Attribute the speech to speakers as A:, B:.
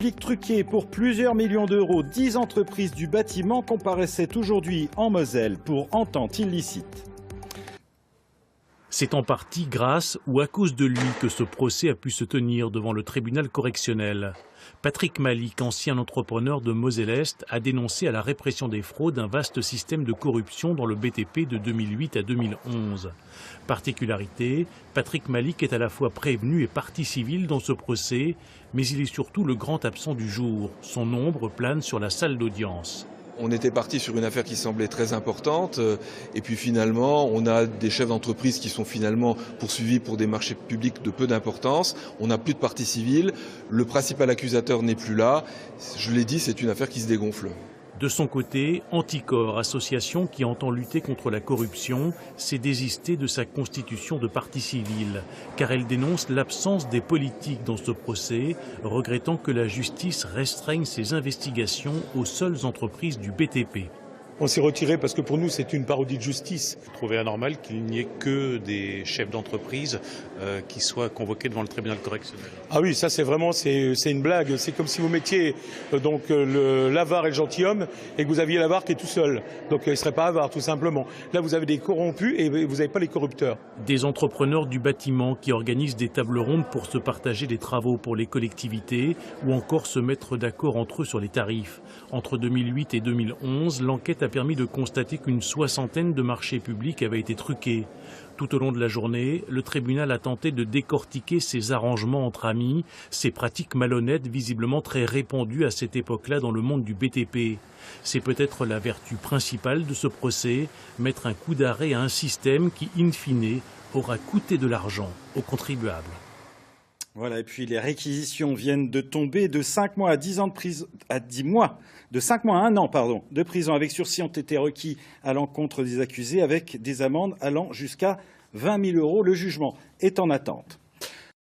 A: explique truqué pour plusieurs millions d'euros. 10 entreprises du bâtiment comparaissaient aujourd'hui en Moselle pour entente illicite.
B: C'est en partie grâce ou à cause de lui que ce procès a pu se tenir devant le tribunal correctionnel. Patrick Malik, ancien entrepreneur de Moselle-Est, a dénoncé à la répression des fraudes un vaste système de corruption dans le BTP de 2008 à 2011. Particularité, Patrick Malik est à la fois prévenu et partie civile dans ce procès, mais il est surtout le grand absent du jour. Son ombre plane sur la salle d'audience.
C: On était parti sur une affaire qui semblait très importante et puis finalement on a des chefs d'entreprise qui sont finalement poursuivis pour des marchés publics de peu d'importance. On n'a plus de partie civile, le principal accusateur n'est plus là. Je l'ai dit, c'est une affaire qui se dégonfle.
B: De son côté, Anticor, association qui entend lutter contre la corruption, s'est désistée de sa constitution de partie civile, car elle dénonce l'absence des politiques dans ce procès, regrettant que la justice restreigne ses investigations aux seules entreprises du BTP.
D: On s'est retiré parce que pour nous c'est une parodie de justice.
E: Vous trouvez anormal qu'il n'y ait que des chefs d'entreprise qui soient convoqués devant le tribunal correctionnel?
D: Ah oui, ça c'est vraiment une blague. C'est comme si vous mettiez l'avare et le gentilhomme et que vous aviez l'avare qui est tout seul. Donc il ne serait pas avare tout simplement. Là vous avez des corrompus et vous n'avez pas les corrupteurs.
B: Des entrepreneurs du bâtiment qui organisent des tables rondes pour se partager des travaux pour les collectivités ou encore se mettre d'accord entre eux sur les tarifs. Entre 2008 et 2011, l'enquête a permis de constater qu'une soixantaine de marchés publics avaient été truqués. Tout au long de la journée, le tribunal a tenté de décortiquer ces arrangements entre amis, ces pratiques malhonnêtes visiblement très répandues à cette époque-là dans le monde du BTP. C'est peut-être la vertu principale de ce procès, mettre un coup d'arrêt à un système qui, in fine, aura coûté de l'argent aux contribuables.
A: Voilà, et puis les réquisitions viennent de tomber de 5 mois à 10 ans de prison, de 5 mois à 1 an, de prison avec sursis ont été requis à l'encontre des accusés avec des amendes allant jusqu'à 20 000 €. Le jugement est en attente.